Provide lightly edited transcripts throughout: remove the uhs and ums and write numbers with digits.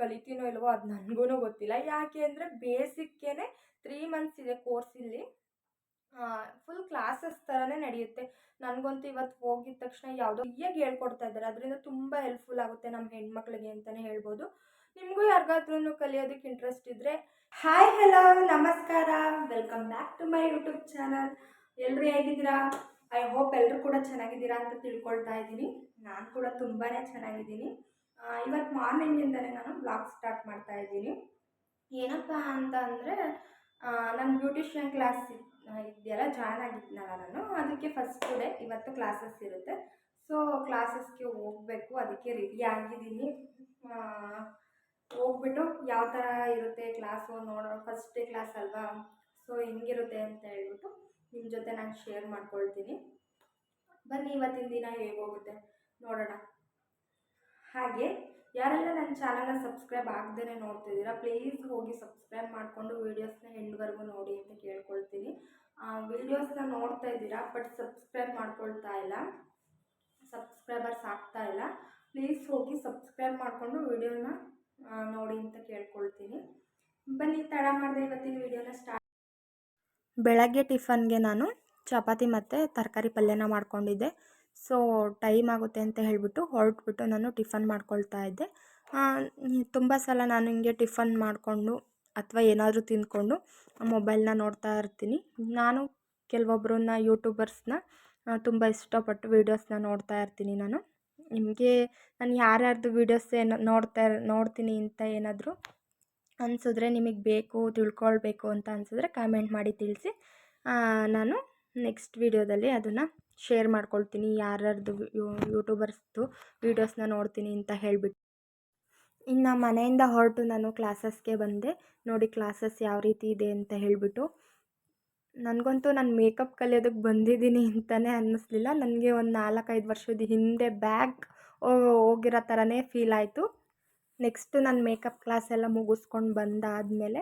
ಕಲಿತೀನೋ ಇಲ್ವೋ ಅದು ನನಗೂ ಗೊತ್ತಿಲ್ಲ. ಯಾಕೆ ಅಂದರೆ ಬೇಸಿಕ್ಕೇನೆ 3 ಮಂತ್ಸ್ ಇದೆ ಕೋರ್ಸ್ ಇಲ್ಲಿ. ಫುಲ್ ಕ್ಲಾಸಸ್ ಥರನೇ ನಡೆಯುತ್ತೆ. ನನಗಂತೂ ಇವತ್ತು ಹೋಗಿದ ತಕ್ಷಣ ಯಾವುದೋ ಫ್ರೀಯಾಗಿ ಹೇಳ್ಕೊಡ್ತಾ ಇದ್ದಾರೆ. ಅದರಿಂದ ತುಂಬ ಹೆಲ್ಪ್ಫುಲ್ ಆಗುತ್ತೆ ನಮ್ಮ ಹೆಣ್ಮಕ್ಳಿಗೆ ಅಂತಲೇ ಹೇಳ್ಬೋದು. ನಿಮಗೂ ಯಾರಿಗಾದ್ರೂ ಕಲಿಯೋದಕ್ಕೆ ಇಂಟ್ರೆಸ್ಟ್ ಇದ್ದರೆ ಹಾಯ್ ಹಲೋ ನಮಸ್ಕಾರ, welcome back to my YouTube channel. ಎಲ್ಲರೂ ಹೇಗಿದ್ದೀರಾ? ಐ ಹೋಪ್ ಎಲ್ಲರೂ ಕೂಡ ಚೆನ್ನಾಗಿದ್ದೀರಾ ಅಂತ ತಿಳ್ಕೊಳ್ತಾ ಇದ್ದೀನಿ. ನಾನು ಕೂಡ ತುಂಬಾ ಚೆನ್ನಾಗಿದ್ದೀನಿ. ಇವತ್ತು ಮಾರ್ನಿಂಗಿಂದಲೇ ನಾನು ಬ್ಲಾಗ್ ಸ್ಟಾರ್ಟ್ ಮಾಡ್ತಾ ಇದ್ದೀನಿ. ಏನಪ್ಪ ಅಂತ ಅಂದರೆ ನನ್ನ ಬ್ಯೂಟಿಷಿಯನ್ ಕ್ಲಾಸ್ ಇದೆಯಲ್ಲ, ಜಾಯ್ನ್ ಆಗಿದ್ನಲ್ಲ ನಾನು, ಅದಕ್ಕೆ ಫಸ್ಟ್ ಡೇ ಇವತ್ತು ಕ್ಲಾಸಸ್ ಇರುತ್ತೆ. ಸೊ ಕ್ಲಾಸಸ್ಗೆ ಹೋಗಬೇಕು, ಅದಕ್ಕೆ ರೆಡಿ ಆಗಿದ್ದೀನಿ. ಹೋಗ್ಬಿಟ್ಟು ಯಾವ ಥರ ಇರುತ್ತೆ ಕ್ಲಾಸು ನೋಡೋಣ. ಫಸ್ಟ್ ಡೇ ಕ್ಲಾಸ್ ಅಲ್ವಾ, ಸೊ ಹೆಂಗಿರುತ್ತೆ ಅಂತ ಹೇಳ್ಬಿಟ್ಟು ನಿಮ್ಮ ಜೊತೆ ನಾನು ಶೇರ್ ಮಾಡ್ಕೊಳ್ತೀನಿ. ಬನ್ನಿ ಇವತ್ತಿನ ದಿನ ಹೇಗೋಗುತ್ತೆ ನೋಡೋಣ. ಹಾಗೆ ಯಾರೆಲ್ಲ ನನ್ನ ಚಾನಲ್ನ ಸಬ್ಸ್ಕ್ರೈಬ್ ಆಗದೇ ನೋಡ್ತಿದ್ದೀರಾ, ಪ್ಲೀಸ್ ಹೋಗಿ ಸಬ್ಸ್ಕ್ರೈಬ್ ಮಾಡಿಕೊಂಡು ವೀಡಿಯೋಸ್ನ ಎಂಡ್ವರೆಗೂ ನೋಡಿ ಅಂತ ಕೇಳ್ಕೊಳ್ತೀನಿ. ವೀಡಿಯೋಸ್ನ ನೋಡ್ತಾ ಇದ್ದೀರಾ ಬಟ್ ಸಬ್ಸ್ಕ್ರೈಬ್ ಮಾಡ್ಕೊಳ್ತಾ ಇಲ್ಲ, ಸಬ್ಸ್ಕ್ರೈಬರ್ಸ್ ಆಗ್ತಾ ಇಲ್ಲ. ಪ್ಲೀಸ್ ಹೋಗಿ ಸಬ್ಸ್ಕ್ರೈಬ್ ಮಾಡಿಕೊಂಡು ವೀಡಿಯೋನ ನೋಡಿ ಅಂತ ಕೇಳ್ಕೊಳ್ತೀನಿ. ಬನ್ನಿ ತಡ ಮಾಡಿದೆ ಇವತ್ತಿನ ವೀಡಿಯೋನ ಸ್ಟಾರ್ಟ್. ಬೆಳಗ್ಗೆ ಟಿಫನ್ಗೆ ನಾನು ಚಪಾತಿ ಮತ್ತು ತರಕಾರಿ ಪಲ್ಯನ ಮಾಡ್ಕೊಂಡಿದ್ದೆ. ಸೊ ಟೈಮ್ ಆಗುತ್ತೆ ಅಂತ ಹೇಳಿಬಿಟ್ಟು ಹೊರಟ್ಬಿಟ್ಟು ನಾನು ಟಿಫನ್ ಮಾಡ್ಕೊಳ್ತಾ ಇದ್ದೆ. ತುಂಬ ಸಲ ನಾನು ಹಿಂಗೆ ಟಿಫನ್ ಮಾಡಿಕೊಂಡು ಅಥವಾ ಏನಾದರೂ ತಿಂದ್ಕೊಂಡು ಮೊಬೈಲ್ನ ನೋಡ್ತಾ ಇರ್ತೀನಿ. ನಾನು ಕೆಲವೊಬ್ಬರನ್ನ ಯೂಟ್ಯೂಬರ್ಸ್ನ ತುಂಬ ಇಷ್ಟಪಟ್ಟು ವೀಡಿಯೋಸ್ನ ನೋಡ್ತಾ ಇರ್ತೀನಿ. ನಿಮಗೆ ನಾನು ಯಾರ್ಯಾರ್ದು ವೀಡಿಯೋಸ್ ನೋಡ್ತೀನಿ ಅಂತ ಏನಾದರೂ ಅನಿಸಿದ್ರೆ, ನಿಮಗೆ ಬೇಕು ತಿಳ್ಕೊಳ್ಬೇಕು ಅಂತ ಅನಿಸಿದ್ರೆ ಕಮೆಂಟ್ ಮಾಡಿ ತಿಳಿಸಿ. ನಾನು ನೆಕ್ಸ್ಟ್ ವೀಡಿಯೋದಲ್ಲಿ ಅದನ್ನು ಶೇರ್ ಮಾಡ್ಕೊಳ್ತೀನಿ, ಯಾರ್ಯಾರ್ದು ಯೂಟ್ಯೂಬರ್ಸ್ದು ವೀಡಿಯೋಸ್ನ ನೋಡ್ತೀನಿ ಅಂತ ಹೇಳಿಬಿಟ್ಟು. ಇನ್ನು ಮನೆಯಿಂದ ಹೊರಟು ನಾನು ಕ್ಲಾಸಸ್ಗೆ ಬಂದೆ. ನೋಡಿ ಕ್ಲಾಸಸ್ ಯಾವ ರೀತಿ ಇದೆ ಅಂತ ಹೇಳಿಬಿಟ್ಟು. ನನಗಂತೂ ನಾನು ಮೇಕಪ್ ಕಲಿಯೋದಕ್ಕೆ ಬಂದಿದ್ದೀನಿ ಅಂತಲೇ ಅನ್ನಿಸ್ಲಿಲ್ಲ. ನನಗೆ ಒಂದು 4-5 ವರ್ಷದ ಹಿಂದೆ ಬ್ಯಾಕ್ ಹೋಗಿರೋ ಥರನೇ ಫೀಲ್ ಆಯಿತು. ನೆಕ್ಸ್ಟು ನಾನು ಮೇಕಪ್ ಕ್ಲಾಸ್ ಎಲ್ಲ ಮುಗಿಸ್ಕೊಂಡು ಬಂದಾದಮೇಲೆ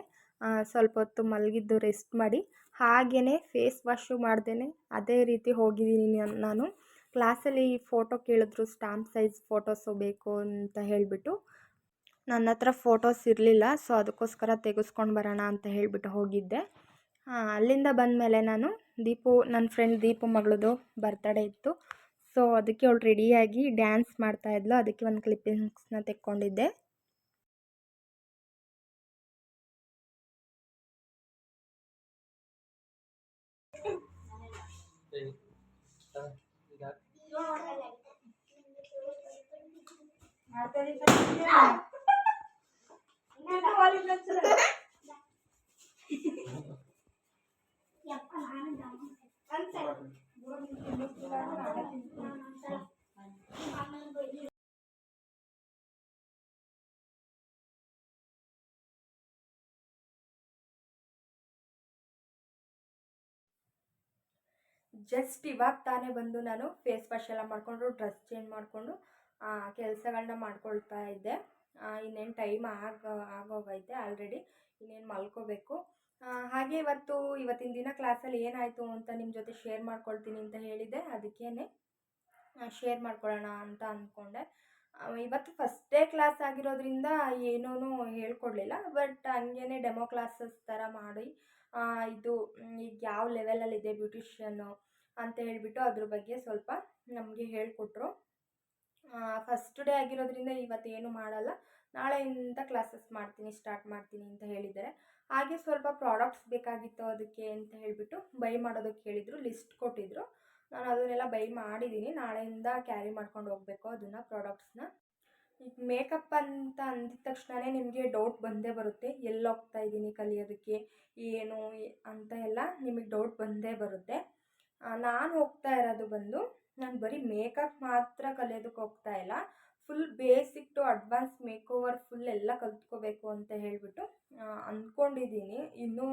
ಸ್ವಲ್ಪ ಹೊತ್ತು ಮಲಗಿದ್ದು ರೆಸ್ಟ್ ಮಾಡಿ ಹಾಗೆಯೇ ಫೇಸ್ ವಾಶು ಮಾಡ್ದೇ ಅದೇ ರೀತಿ ಹೋಗಿದ್ದೀನಿ ನಾನು. ಕ್ಲಾಸಲ್ಲಿ ಫೋಟೋ ಕೇಳಿದ್ರು, ಸ್ಟ್ಯಾಂಪ್ ಸೈಜ್ ಫೋಟೋಸು ಬೇಕು ಅಂತ ಹೇಳಿಬಿಟ್ಟು. ನನ್ನ ಹತ್ರ ಫೋಟೋಸ್ ಇರಲಿಲ್ಲ, ಸೊ ಅದಕ್ಕೋಸ್ಕರ ತೆಗೆಸ್ಕೊಂಡು ಬರೋಣ ಅಂತ ಹೇಳಿಬಿಟ್ಟು ಹೋಗಿದ್ದೆ. ಅಲ್ಲಿಂದ ಬಂದಮೇಲೆ ನಾನು ನನ್ನ ಫ್ರೆಂಡ್ ದೀಪು ಮಗಳದು ಬರ್ತ್ಡೇ ಇತ್ತು. ಸೊ ಅದಕ್ಕೆ ಅವಳು ರೆಡಿಯಾಗಿ ಡ್ಯಾನ್ಸ್ ಮಾಡ್ತಾಯಿದ್ಲು, ಅದಕ್ಕೆ ಒಂದು ಕ್ಲಿಪ್ಪಿಂಗ್ಸ್ನ ತೆಕ್ಕೊಂಡಿದ್ದೆ. ಜಸ್ಟ್ ಇವಾಗ ತಾನೇ ಬಂದು ನಾನು ಫೇಸ್ ವಾಶ್ ಎಲ್ಲ ಮಾಡಿಕೊಂಡು ಡ್ರೆಸ್ ಚೇಂಜ್ ಮಾಡಿಕೊಂಡು ಕೆಲಸಗಳನ್ನ ಮಾಡ್ಕೊಳ್ತಾ ಇದ್ದೆ. ಇನ್ನೇನು ಟೈಮ್ ಆಗೋಗೈತೆ ಆಲ್ರೆಡಿ, ಇನ್ನೇನು ಮಲ್ಕೋಬೇಕು. ಹಾಗೆ ಇವತ್ತಿನ ದಿನ ಕ್ಲಾಸಲ್ಲಿ ಏನಾಯಿತು ಅಂತ ನಿಮ್ಮ ಜೊತೆ ಶೇರ್ ಮಾಡ್ಕೊಳ್ತೀನಿ ಅಂತ ಹೇಳಿದ್ದೆ, ಅದಕ್ಕೇ ಶೇರ್ ಮಾಡ್ಕೊಳ್ಳೋಣ ಅಂತ ಅಂದ್ಕೊಂಡೆ. ಇವತ್ತು ಫಸ್ಟ್ ಡೇ ಕ್ಲಾಸ್ ಆಗಿರೋದ್ರಿಂದ ಏನೂ ಹೇಳ್ಕೊಡ್ಲಿಲ್ಲ, ಬಟ್ ಹಂಗೇ ಡೆಮೋ ಕ್ಲಾಸಸ್ ಥರ ಮಾಡಿ ಇದು ಈಗ ಯಾವ ಲೆವೆಲಲ್ಲಿದೆ ಬ್ಯೂಟಿಷಿಯನ್ನು ಅಂತ ಹೇಳಿಬಿಟ್ಟು ಅದ್ರ ಬಗ್ಗೆ ಸ್ವಲ್ಪ ನಮಗೆ ಹೇಳಿಕೊಟ್ರು. ಫಸ್ಟ್ ಡೇ ಆಗಿರೋದ್ರಿಂದ ಇವತ್ತೇನು ಮಾಡಲ್ಲ, ನಾಳೆಯಿಂದ ಕ್ಲಾಸಸ್ ಸ್ಟಾರ್ಟ್ ಮಾಡ್ತೀನಿ ಅಂತ ಹೇಳಿದ್ದಾರೆ. ಹಾಗೆ ಸ್ವಲ್ಪ ಪ್ರಾಡಕ್ಟ್ಸ್ ಬೇಕಾಗಿತ್ತು ಅದಕ್ಕೆ ಅಂತ ಹೇಳಿಬಿಟ್ಟು ಬೈ ಮಾಡೋದಕ್ಕೆ ಹೇಳಿದರು, ಲಿಸ್ಟ್ ಕೊಟ್ಟಿದ್ದರು. ನಾನು ಅದನ್ನೆಲ್ಲ ಬೈ ಮಾಡಿದ್ದೀನಿ, ನಾಳೆಯಿಂದ ಕ್ಯಾರಿ ಮಾಡ್ಕೊಂಡು ಹೋಗಬೇಕು ಅದನ್ನು ಪ್ರಾಡಕ್ಟ್ಸ್ನ. ಈಗ ಮೇಕಪ್ ಅಂತ ಅಂದಿದ ತಕ್ಷಣವೇ ನಿಮಗೆ ಡೌಟ್ ಬಂದೇ ಬರುತ್ತೆ, ಎಲ್ಲಿ ಹೋಗ್ತಾ ಇದ್ದೀನಿ ಕಲಿಯೋದಕ್ಕೆ ಏನು ಅಂತ ಎಲ್ಲ ನಿಮಗೆ ಡೌಟ್ ಬಂದೇ ಬರುತ್ತೆ. ನಾನು ಹೋಗ್ತಾ ಇರೋದು ನಾನು ಬರೀ ಮೇಕಪ್ ಮಾತ್ರ ಕಲಿಯೋದಕ್ಕೆ ಹೋಗ್ತಾ ಇಲ್ಲ, full basic to advance make over full ಎಲ್ಲ ಕಲ್ತ್ಕೋಬೇಕು ಅಂತ ಹೇಳಿಬಿಟ್ಟು ಅಂದ್ಕೊಂಡಿದ್ದೀನಿ. ಇನ್ನೂ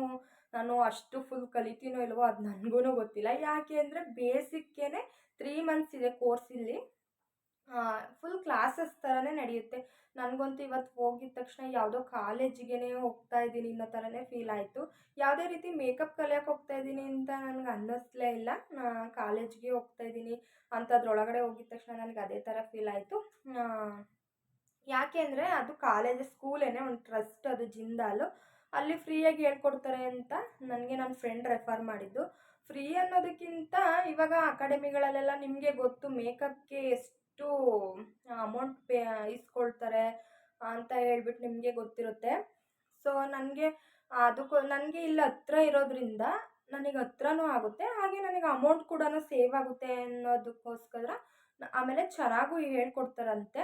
ನಾನು ಅಷ್ಟು ಫುಲ್ ಕಲಿತೀನೋ ಇಲ್ವೋ ಅದು ನನಗೂ ಗೊತ್ತಿಲ್ಲ. ಯಾಕೆ ಅಂದರೆ ಬೇಸಿಕ್ಕೇನೆ 3 ಮಂತ್ಸ್ ಇದೆ ಕೋರ್ಸ್ ಇಲ್ಲಿ. ಫುಲ್ ಕ್ಲಾಸಸ್ ಥರನೇ ನಡೆಯುತ್ತೆ. ನನಗಂತೂ ಇವತ್ತು ಹೋಗಿದ ತಕ್ಷಣ ಯಾವುದೋ ಕಾಲೇಜಿಗೆ ಹೋಗ್ತಾ ಇದ್ದೀನಿ ಅನ್ನೋ ಥರನೇ ಫೀಲ್ ಆಯಿತು. ಯಾವುದೇ ರೀತಿ ಮೇಕಪ್ ಕಲಿಯೋಕೆ ಹೋಗ್ತಾ ಇದ್ದೀನಿ ಅಂತ ನನಗೆ ಅನ್ನಿಸ್ಲೇ ಇಲ್ಲ. ಕಾಲೇಜ್ಗೆ ಹೋಗ್ತಾ ಇದ್ದೀನಿ ಅಂಥದ್ರೊಳಗಡೆ ಹೋಗಿದ ತಕ್ಷಣ ನನಗೆ ಅದೇ ಥರ ಫೀಲ್ ಆಯಿತು. ಯಾಕೆ ಅಂದರೆ ಅದು ಸ್ಕೂಲೇನೆ ಒಂದು ಟ್ರಸ್ಟ್ ಅದು ಜಿಂದಾಲು. ಅಲ್ಲಿ ಫ್ರೀಯಾಗಿ ಹೇಳ್ಕೊಡ್ತಾರೆ ಅಂತ ನನಗೆ ನನ್ನ ಫ್ರೆಂಡ್ ರೆಫರ್ ಮಾಡಿದ್ದು. ಫ್ರೀ ಅನ್ನೋದಕ್ಕಿಂತ ಇವಾಗ ಅಕಾಡೆಮಿಗಳಲ್ಲೆಲ್ಲ ನಿಮಗೆ ಗೊತ್ತು ಮೇಕಪ್ಗೆ ಎಷ್ಟು ಅಮೌಂಟ್ ಇಸ್ಕೊಳ್ತಾರೆ ಅಂತ ಹೇಳ್ಬಿಟ್ಟು ನಿಮಗೆ ಗೊತ್ತಿರುತ್ತೆ. ಸೊ ನನಗೆ ನನಗೆ ಇಲ್ಲಿ ಹತ್ರ ಇರೋದ್ರಿಂದ ನನಗೆ ಹತ್ರನೂ ಆಗುತ್ತೆ, ಹಾಗೆ ನನಗೆ ಅಮೌಂಟ್ ಕೂಡ ಸೇವ್ ಆಗುತ್ತೆ ಅನ್ನೋದಕ್ಕೋಸ್ಕರ ಆಮೇಲೆ ಚೆನ್ನಾಗೂ ಹೇಳ್ಕೊಡ್ತಾರಂತೆ.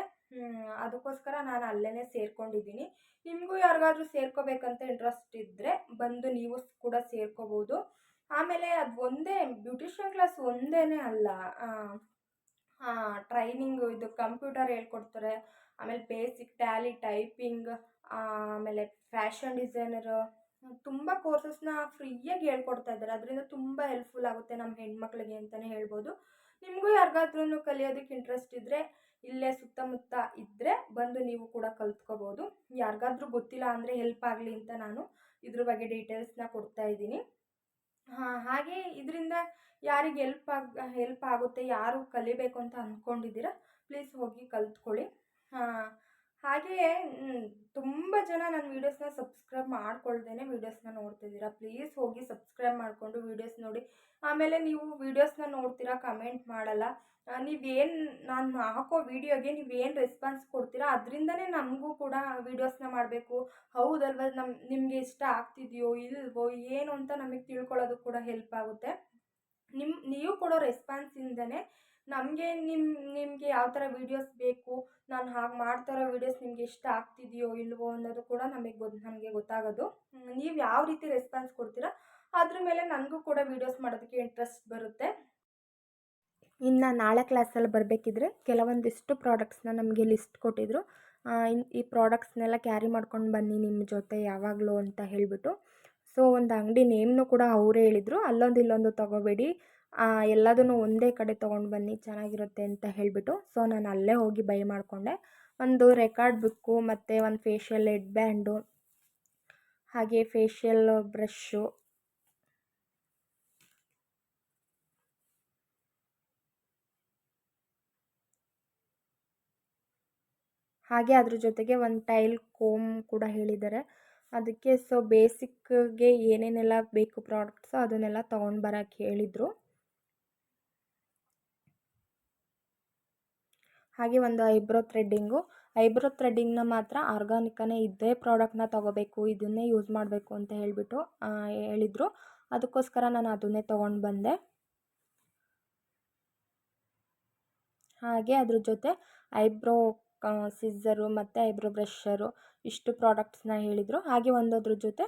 ಅದಕ್ಕೋಸ್ಕರ ನಾನು ಅಲ್ಲೇ ಸೇರ್ಕೊಂಡಿದ್ದೀನಿ. ನಿಮಗೂ ಯಾರಿಗಾದ್ರೂ ಸೇರ್ಕೋಬೇಕಂತ ಇಂಟ್ರೆಸ್ಟ್ ಇದ್ದರೆ ಬಂದು ನೀವು ಕೂಡ ಸೇರ್ಕೋಬೋದು. ಆಮೇಲೆ ಅದು ಒಂದೇ ಬ್ಯೂಟಿಷಿಯನ್ ಕ್ಲಾಸ್ ಒಂದೇ ಅಲ್ಲ, ಟ್ರೈನಿಂಗು ಇದು ಕಂಪ್ಯೂಟರ್ ಹೇಳ್ಕೊಡ್ತಾರೆ, ಆಮೇಲೆ ಬೇಸಿಕ್ ಟ್ಯಾಲಿ ಟೈಪಿಂಗ್, ಆಮೇಲೆ ಫ್ಯಾಷನ್ ಡಿಸೈನರು, ತುಂಬ ಕೋರ್ಸಸ್ನ ಫ್ರೀಯಾಗಿ ಹೇಳ್ಕೊಡ್ತಾ ಇದ್ದಾರೆ. ಅದರಿಂದ ತುಂಬ ಹೆಲ್ಪ್ಫುಲ್ ಆಗುತ್ತೆ ನಮ್ಮ ಹೆಣ್ಮಕ್ಳಿಗೆ ಅಂತಲೇ ಹೇಳ್ಬೋದು. ನಿಮಗೂ ಯಾರಿಗಾದ್ರೂ ಕಲಿಯೋದಕ್ಕೆ ಇಂಟ್ರೆಸ್ಟ್ ಇದ್ದರೆ ಇಲ್ಲೇ ಸುತ್ತಮುತ್ತ ಇದ್ದರೆ ಬಂದು ನೀವು ಕೂಡ ಕಲ್ತ್ಕೋಬೋದು. ಯಾರಿಗಾದ್ರೂ ಗೊತ್ತಿಲ್ಲ ಅಂದರೆ ಹೆಲ್ಪ್ ಆಗಲಿ ಅಂತ ನಾನು ಇದ್ರ ಬಗ್ಗೆ ಡೀಟೇಲ್ಸ್ನ ಕೊಡ್ತಾ ಇದ್ದೀನಿ. ಹಾಗೆ ಇದರಿಂದ ಯಾರಿಗೆ ಹೆಲ್ಪ್ ಆಗುತ್ತೆ, ಯಾರು ಕಲಿಬೇಕು ಅಂತ ಅಂದ್ಕೊಂಡಿದ್ದೀರಾ ಪ್ಲೀಸ್ ಹೋಗಿ ಕಲ್ತ್ಕೊಳ್ಳಿ. ಹಾಗೆಯೇ ತುಂಬ ಜನ ನನ್ನ ವೀಡಿಯೋಸ್ನ ಸಬ್ಸ್ಕ್ರೈಬ್ ಮಾಡ್ಕೊಳ್ದೇನೆ ವೀಡಿಯೋಸ್ನ ನೋಡ್ತಿದ್ದೀರಾ. ಪ್ಲೀಸ್ ಹೋಗಿ ಸಬ್ಸ್ಕ್ರೈಬ್ ಮಾಡಿಕೊಂಡು ವೀಡಿಯೋಸ್ ನೋಡಿ. ಆಮೇಲೆ ನೀವು ವೀಡಿಯೋಸ್ನ ನೋಡ್ತೀರಾ, ಕಮೆಂಟ್ ಮಾಡಲ್ಲ. ನೀವೇನು ನಾನು ಹಾಕೋ ವೀಡಿಯೋಗೆ ನೀವೇನು ರೆಸ್ಪಾನ್ಸ್ ಕೊಡ್ತೀರಾ ಅದರಿಂದನೇ ನಮಗೂ ಕೂಡ ವೀಡಿಯೋಸ್ನ ಮಾಡಬೇಕು. ಹೌದಲ್ವ, ನಿಮಗೆ ಇಷ್ಟ ಆಗ್ತಿದೆಯೋ ಇಲ್ವೋ ಏನು ಅಂತ ನಮಗೆ ತಿಳ್ಕೊಳ್ಳೋದು ಕೂಡ ಹೆಲ್ಪ್ ಆಗುತ್ತೆ. ನೀವು ಕೊಡೋ ರೆಸ್ಪಾನ್ಸಿಂದನೇ ನಮಗೆ ನಿಮಗೆ ಯಾವ ಥರ ವೀಡಿಯೋಸ್ ಬೇಕು, ನಾನು ಹಾಗೆ ಮಾಡ್ತಾರೋ ವೀಡಿಯೋಸ್ ನಿಮಗೆ ಇಷ್ಟ ಆಗ್ತಿದೆಯೋ ಇಲ್ವೋ ಅನ್ನೋದು ಕೂಡ ನನಗೆ ಗೊತ್ತಾಗೋದು. ನೀವು ಯಾವ ರೀತಿ ರೆಸ್ಪಾನ್ಸ್ ಕೊಡ್ತೀರಾ ಅದ್ರ ಮೇಲೆ ನನಗೂ ಕೂಡ ವೀಡಿಯೋಸ್ ಮಾಡೋದಕ್ಕೆ ಇಂಟ್ರೆಸ್ಟ್ ಬರುತ್ತೆ. ಇನ್ನು ನಾಳೆ ಕ್ಲಾಸಲ್ಲಿ ಬರಬೇಕಿದ್ರೆ ಕೆಲವೊಂದಿಷ್ಟು ಪ್ರಾಡಕ್ಟ್ಸ್ನ ನಮಗೆ ಲಿಸ್ಟ್ ಕೊಟ್ಟಿದ್ದರು. ಈ ಪ್ರಾಡಕ್ಟ್ಸ್ನೆಲ್ಲ ಕ್ಯಾರಿ ಮಾಡ್ಕೊಂಡು ಬನ್ನಿ ನಿಮ್ಮ ಜೊತೆ ಯಾವಾಗಲೂ ಅಂತ ಹೇಳಿಬಿಟ್ಟು. ಸೊ ಒಂದು ಅಂಗಡಿ ನೇಮ್ನು ಕೂಡ ಅವರೇ ಹೇಳಿದರು, ಅಲ್ಲೊಂದು ಇಲ್ಲೊಂದು ತೊಗೋಬೇಡಿ, ಎಲ್ಲದನ್ನು ಒಂದೇ ಕಡೆ ತೊಗೊಂಡು ಬನ್ನಿ ಚೆನ್ನಾಗಿರುತ್ತೆ ಅಂತ ಹೇಳಿಬಿಟ್ಟು. ಸೊ ನಾನು ಅಲ್ಲೇ ಹೋಗಿ ಬೈ ಮಾಡಿಕೊಂಡೆ. ಒಂದು ರೆಕಾರ್ಡ್ ಬುಕ್ಕು ಮತ್ತು ಒಂದು ಫೇಶಿಯಲ್ ಹೆಡ್ ಬ್ಯಾಂಡು, ಹಾಗೆ ಫೇಶಿಯಲ್ ಬ್ರಷ್ಷು, ಹಾಗೆ ಅದ್ರ ಜೊತೆಗೆ ಒಂದು ಟೈಲ್ ಕೋಮ್ ಕೂಡ ಹೇಳಿದ್ದಾರೆ ಅದಕ್ಕೆ. ಸೊ ಬೇಸಿಕ್ಗೆ ಏನೇನೆಲ್ಲ ಬೇಕು ಪ್ರಾಡಕ್ಟ್ಸು ಅದನ್ನೆಲ್ಲ ತೊಗೊಂಡು ಬರೋಕ್ಕೆ ಹೇಳಿದರು. ಹಾಗೆ ಒಂದು ಐಬ್ರೋ ಥ್ರೆಡ್ಡಿಂಗ್ನ ಮಾತ್ರ ಆರ್ಗಾನಿಕನೇ ಇದ್ದೇ ಪ್ರಾಡಕ್ಟ್ನ ತೊಗೋಬೇಕು, ಇದನ್ನೇ ಯೂಸ್ ಮಾಡಬೇಕು ಅಂತ ಹೇಳಿಬಿಟ್ಟು ಹೇಳಿದರು. ಅದಕ್ಕೋಸ್ಕರ ನಾನು ಅದನ್ನೇ ತೊಗೊಂಡು ಬಂದೆ. ಹಾಗೆ ಅದ್ರ ಜೊತೆ ಐಬ್ರೋ ಸಿzzರು ಮತ್ತು ಐಬ್ರೋ ಬ್ರಷರು ಇಷ್ಟು ಪ್ರಾಡಕ್ಟ್ಸ್ನ ಹೇಳಿದರು. ಹಾಗೆ ಒಂದದ್ರ ಜೊತೆ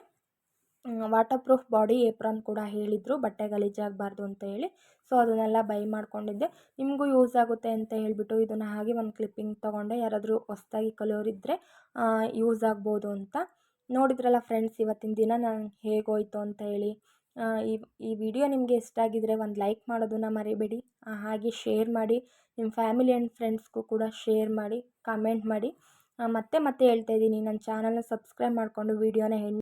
ವಾಟರ್ ಪ್ರೂಫ್ ಬಾಡಿ ಏಪ್ರಾನ್ ಕೂಡ ಹೇಳಿದರು, ಬಟ್ಟೆ ಗಲೀಜಾಗಬಾರ್ದು ಅಂತ ಹೇಳಿ. ಸೊ ಅದನ್ನೆಲ್ಲ ಬೈ ಮಾಡ್ಕೊಂಡಿದ್ದೆ. ನಿಮಗೂ ಯೂಸ್ ಆಗುತ್ತೆ ಅಂತ ಹೇಳಿಬಿಟ್ಟು ಇದನ್ನು ಹಾಗೆ ಒಂದು ಕ್ಲಿಪ್ಪಿಂಗ್ ತೊಗೊಂಡೆ, ಯಾರಾದರೂ ಹೊಸ್ದಾಗಿ ಕಲಿಯೋರಿದ್ದರೆ ಯೂಸ್ ಆಗ್ಬೋದು ಅಂತ. ನೋಡಿದ್ರಲ್ಲ ಫ್ರೆಂಡ್ಸ್, ಇವತ್ತಿನ ದಿನ ನಾನು ಹೇಗೋಯ್ತು ಅಂತ ಹೇಳಿ. ಈ ವಿಡಿಯೋ ನಿಮಗೆ ಇಷ್ಟ ಆಗಿದರೆ ಒಂದು ಲೈಕ್ ಮಾಡೋದನ್ನು ಮರಿಬೇಡಿ. ಹಾಗೆ ಶೇರ್ ಮಾಡಿ, ನಿಮ್ಮ ಫ್ಯಾಮಿಲಿ ಆ್ಯಂಡ್ ಫ್ರೆಂಡ್ಸ್ಗೂ ಕೂಡ ಶೇರ್ ಮಾಡಿ, ಕಮೆಂಟ್ ಮಾಡಿ. ಮತ್ತೆ ಹೇಳ್ತಾ ಇದ್ದೀನಿ, ನನ್ನ ಚಾನಲ್ನ ಸಬ್ಸ್ಕ್ರೈಬ್ ಮಾಡಿಕೊಂಡು ವೀಡಿಯೋನ